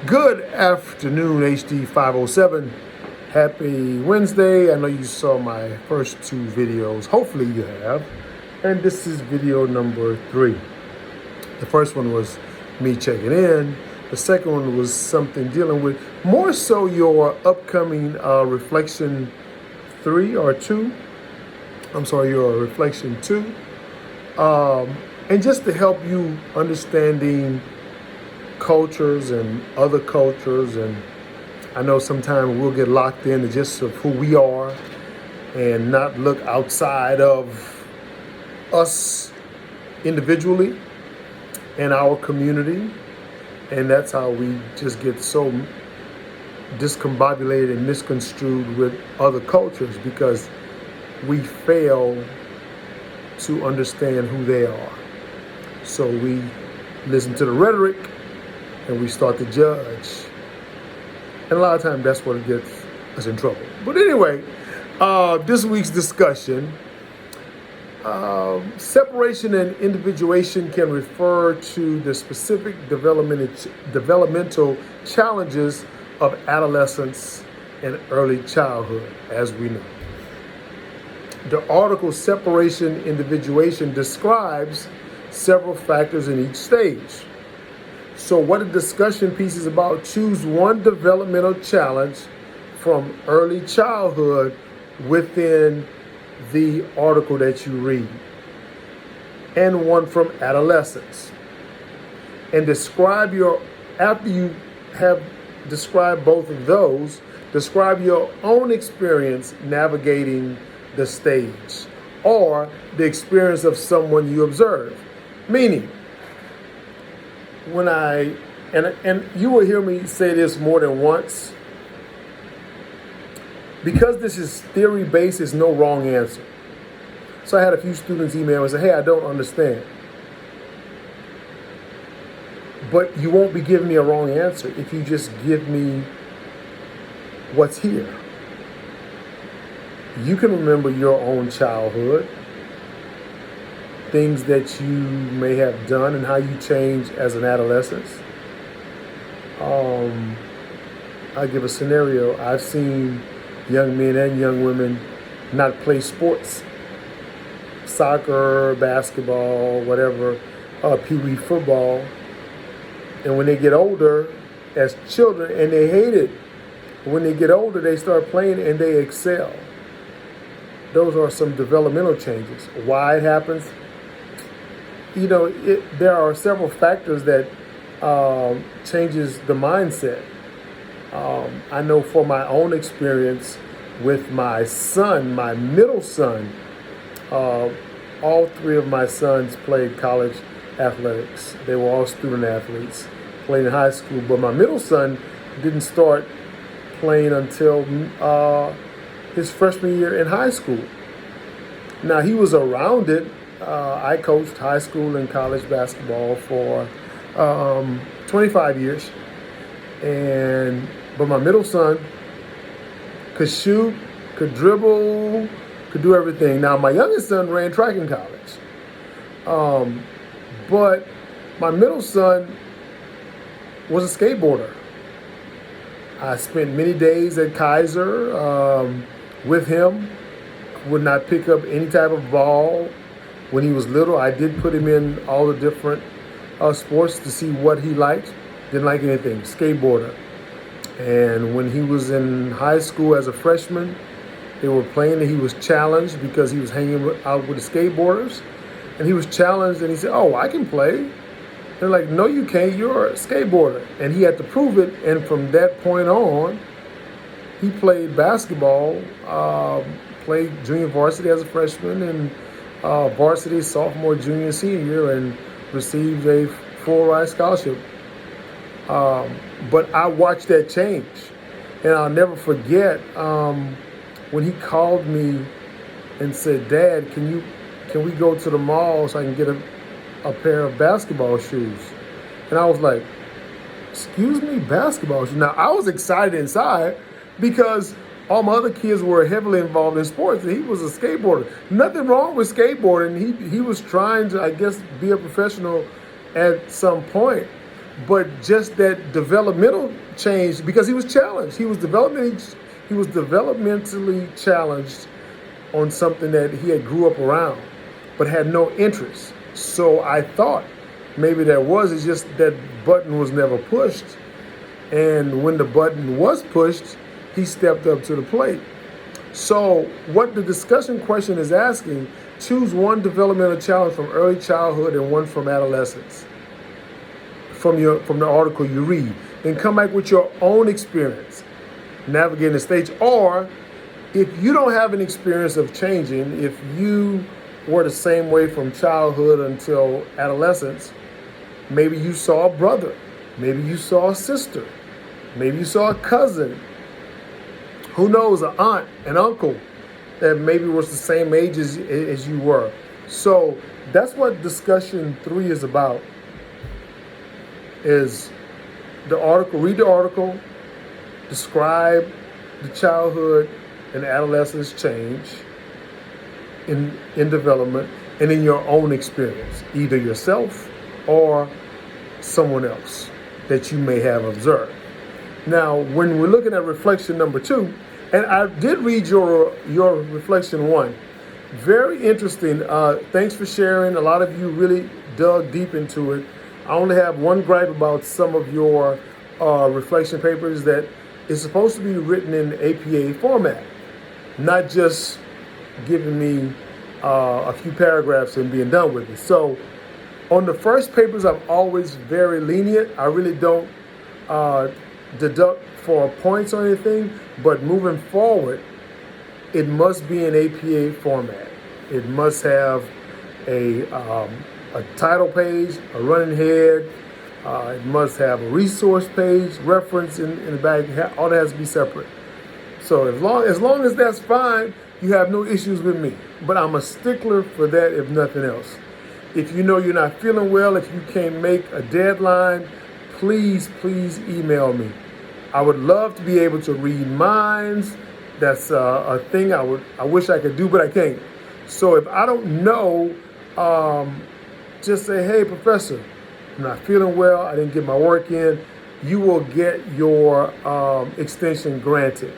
Good afternoon, HD507. Happy Wednesday. I know you saw my first two videos. Hopefully you have. And this is video number 3. The first one was me checking in. The second one was something dealing with more so your upcoming reflection 3 or 2. I'm sorry, your reflection 2. And just to help you understanding cultures and other cultures, and I know sometimes we'll get locked into just of who we are and not look outside of us individually and our community, and that's how we just get so discombobulated and misconstrued with other cultures because we fail to understand who they are. So we listen to the rhetoric and we start to judge. And a lot of times that's what gets us in trouble. But anyway, this week's discussion, separation and individuation can refer to the specific developmental challenges of adolescence and early childhood, as we know. The article Separation Individuation describes several factors in each stage. So what the discussion piece is about, choose one developmental challenge from early childhood within the article that you read, and one from adolescence. And after you have described both of those, describe your own experience navigating the stage or the experience of someone you observe. Meaning, when and you will hear me say this more than once, because this is theory-based, there's no wrong answer. So I had a few students email and say, hey, I don't understand. But you won't be giving me a wrong answer if you just give me what's here. You can remember your own childhood, things that you may have done and how you changed as an adolescent. I'll give a scenario. I've seen young men and young women not play sports, soccer, basketball, whatever, pee-wee football. And when they get older as children, and they hate it, when they get older, they start playing and they excel. Those are some developmental changes. Why it happens? You know, there are several factors that changes the mindset. I know for my own experience with my son, my middle son, all 3 of my sons played college athletics. They were all student athletes, played in high school. But my middle son didn't start playing until his freshman year in high school. Now, he was around it. I coached high school and college basketball for 25 years. But my middle son could shoot, could dribble, could do everything. Now, my youngest son ran track in college. But my middle son was a skateboarder. I spent many days at Kaiser with him. Would not pick up any type of ball. When he was little, I did put him in all the different sports to see what he liked. Didn't like anything, skateboarder. And when he was in high school as a freshman, they were playing and he was challenged because he was hanging out with the skateboarders. And he was challenged and he said, oh, I can play. They're like, no, you can't, you're a skateboarder. And he had to prove it. And from that point on, he played basketball, played junior varsity as a freshman and varsity sophomore, junior, senior year, and received a full-ride scholarship. But I watched that change, and I'll never forget when he called me and said, Dad, can we go to the mall so I can get a pair of basketball shoes? And I was like, excuse me, basketball shoes? Now, I was excited inside because all my other kids were heavily involved in sports, and he was a skateboarder. Nothing wrong with skateboarding. He was trying to, I guess, be a professional at some point. but just that developmental change, because he was challenged. He was developmentally challenged on something that he had grew up around, but had no interest. So I thought maybe it's just that button was never pushed. And when the button was pushed, he stepped up to the plate. So what the discussion question is asking, choose one developmental challenge from early childhood and one from adolescence. From the article you read. Then come back with your own experience navigating the stage. Or if you don't have an experience of changing, if you were the same way from childhood until adolescence, maybe you saw a brother, maybe you saw a sister, maybe you saw a cousin, who knows, an aunt, an uncle that maybe was the same age as you were. So that's what discussion 3 is about, is the article, read the article, describe the childhood and adolescence change in development and in your own experience, either yourself or someone else that you may have observed. Now, when we're looking at reflection number 2, and I did read your reflection 1, very interesting. Thanks for sharing. A lot of you really dug deep into it. I only have one gripe about some of your reflection papers, that it's supposed to be written in APA format, not just giving me a few paragraphs and being done with it. So on the first papers, I'm always very lenient. I really don't deduct for points or anything, but moving forward, it must be in APA format. It must have a title page, a running head. It must have a resource page, reference in the back. All that has to be separate. So as long as that's fine, you have no issues with me. But I'm a stickler for that, if nothing else. If you know you're not feeling well, if you can't make a deadline, please email me. I would love to be able to read minds. That's a thing I wish I could do, but I can't. So if I don't know, just say, hey, professor, I'm not feeling well. I didn't get my work in. You will get your extension granted.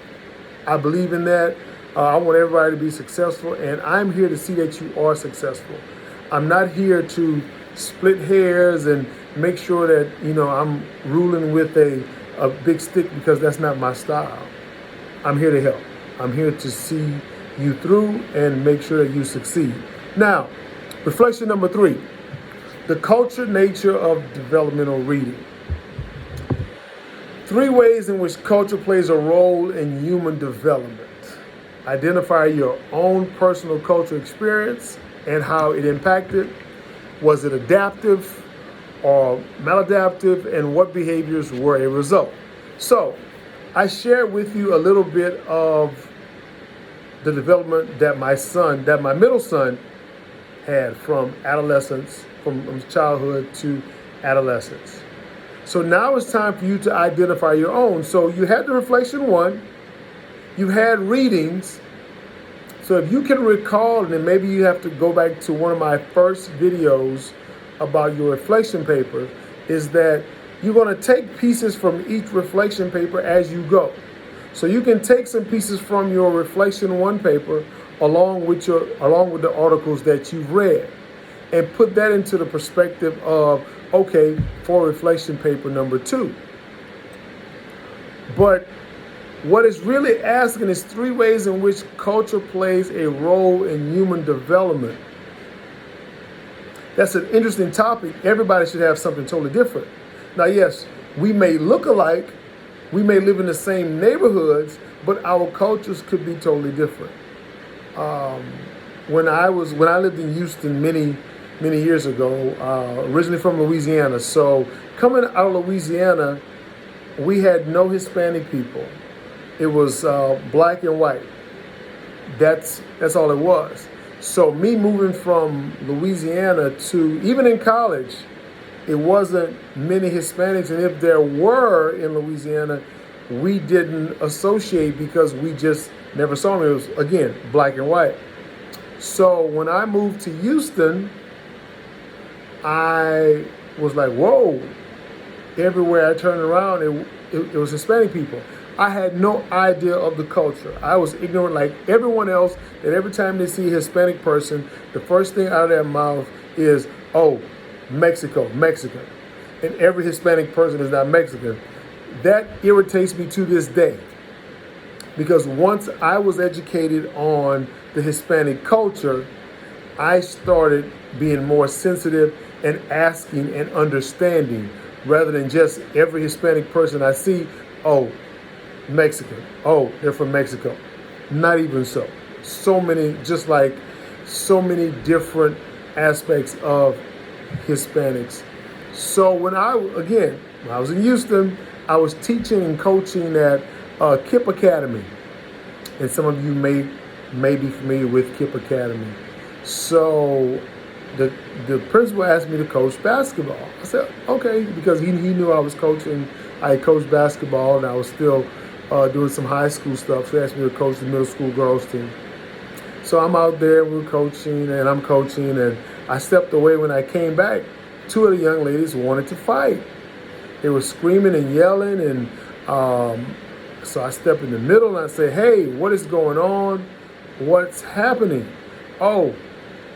I believe in that. I want everybody to be successful, and I'm here to see that you are successful. I'm not here to split hairs and make sure that, I'm ruling with a big stick, because that's not my style. I'm here to help. I'm here to see you through and make sure that you succeed. Now, reflection number 3, the culture nature of developmental reading. 3 ways in which culture plays a role in human development. Identify your own personal cultural experience and how it impacted. Was it adaptive or maladaptive, and what behaviors were a result? So I shared with you a little bit of the development that my middle son had from adolescence, from childhood to adolescence. So now it's time for you to identify your own. So you had the reflection 1, you had readings. So if you can recall, and then maybe you have to go back to one of my first videos about your reflection paper, is that you're going to take pieces from each reflection paper as you go. So you can take some pieces from your reflection 1 paper along with the articles that you've read, and put that into the perspective of, okay, for reflection paper number 2. But what it's really asking is 3 ways in which culture plays a role in human development. That's an interesting topic. Everybody should have something totally different. Now, yes, we may look alike, we may live in the same neighborhoods, but our cultures could be totally different. When I lived in Houston many years ago, originally from Louisiana. So coming out of Louisiana, we had no Hispanic people. It was black and white. That's all it was. So me moving from Louisiana to, even in college, it wasn't many Hispanics. And if there were in Louisiana, we didn't associate because we just never saw them. It was, again, black and white. So when I moved to Houston, I was like, whoa, everywhere I turned around, it was Hispanic people. I had no idea of the culture. I was ignorant like everyone else, that every time they see a Hispanic person, the first thing out of their mouth is, oh, Mexico, Mexican. And every Hispanic person is not Mexican. That irritates me to this day. Because once I was educated on the Hispanic culture, I started being more sensitive and asking and understanding, rather than just every Hispanic person I see, oh, Mexican. Oh, they're from Mexico. Not even so. So many, just like so many different aspects of Hispanics. So when I was in Houston, I was teaching and coaching at KIPP Academy. And some of you may be familiar with KIPP Academy. So the principal asked me to coach basketball. I said, okay, because he knew I was coaching. I coached basketball and I was still doing some high school stuff. So he asked me to coach the middle school girls team. So I'm out there, we're coaching, and I'm coaching, and I stepped away. When I came back, two of the young ladies wanted to fight. They were screaming and yelling, and so I step in the middle and I say, hey, what is going on? What's happening? Oh,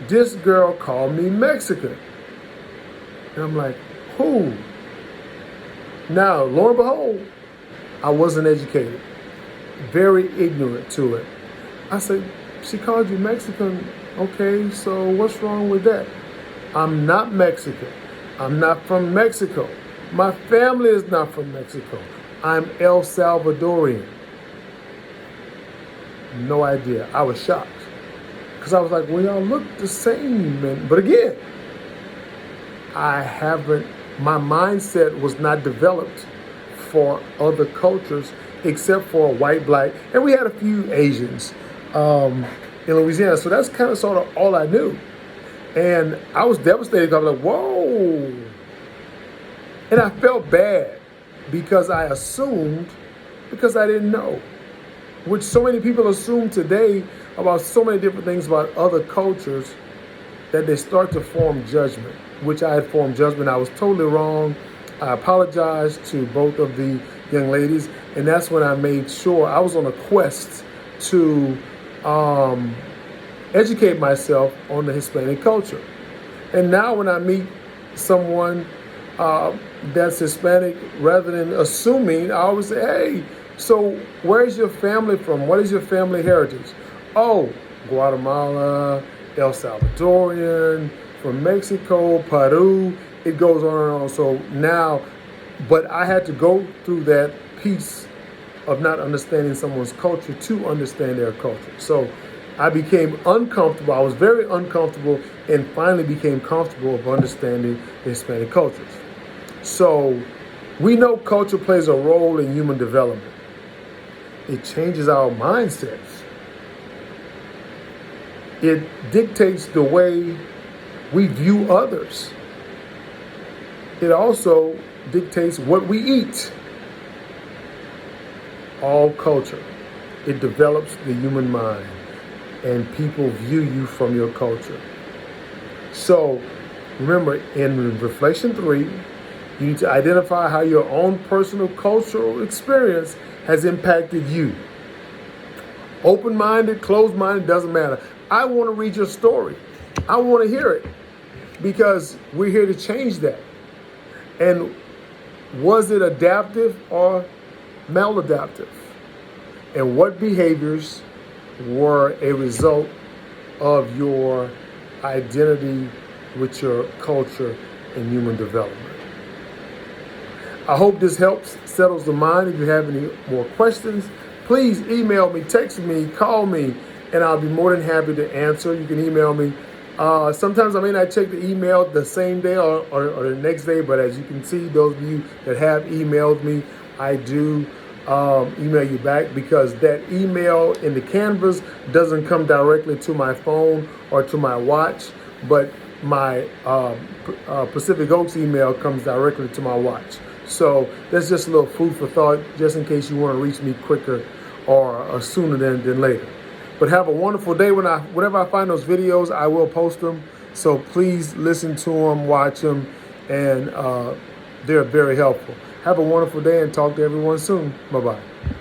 this girl called me Mexican. And I'm like, who? Now, lo and behold, I wasn't educated, very ignorant to it. I said, she called you Mexican. Okay, so what's wrong with that? I'm not Mexican. I'm not from Mexico. My family is not from Mexico. I'm El Salvadorian. No idea. I was shocked. Because I was like, well, y'all look the same. But again, my mindset was not developed for other cultures except for white, black, and we had a few Asians in Louisiana. So that's kind of sort of all I knew. And I was devastated. I was like, whoa. And I felt bad because I assumed, because I didn't know, which so many people assume today about so many different things about other cultures, that they start to form judgment, which I had formed judgment. I was totally wrong. I apologized to both of the young ladies, and that's when I made sure I was on a quest to educate myself on the Hispanic culture. And now when I meet someone that's Hispanic, rather than assuming, I always say, hey, so where's your family from? What is your family heritage? Oh, Guatemala, El Salvadorian, from Mexico, Peru, it goes on and on. So now, but I had to go through that piece of not understanding someone's culture to understand their culture. So I became uncomfortable. I was very uncomfortable and finally became comfortable of understanding the Hispanic cultures. So we know culture plays a role in human development. It changes our mindsets. It dictates the way we view others. It also dictates what we eat. All culture. It develops the human mind, and people view you from your culture. So remember, in Reflection 3, you need to identify how your own personal cultural experience has impacted you. Open-minded, closed-minded, doesn't matter. I want to read your story. I want to hear it, because we're here to change that. And was it adaptive or maladaptive? And what behaviors were a result of your identity with your culture and human development? I hope this helps, settles the mind. If you have any more questions, please email me, text me, call me, and I'll be more than happy to answer. You can email me. Sometimes I may not check the email the same day or the next day, but as you can see, those of you that have emailed me, I do email you back, because that email in the canvas doesn't come directly to my phone or to my watch, but my Pacific Oaks email comes directly to my watch. So that's just a little food for thought, just in case you want to reach me quicker or sooner than later. But have a wonderful day. Whenever I find those videos, I will post them. So please listen to them, watch them, and they're very helpful. Have a wonderful day and talk to everyone soon. Bye-bye.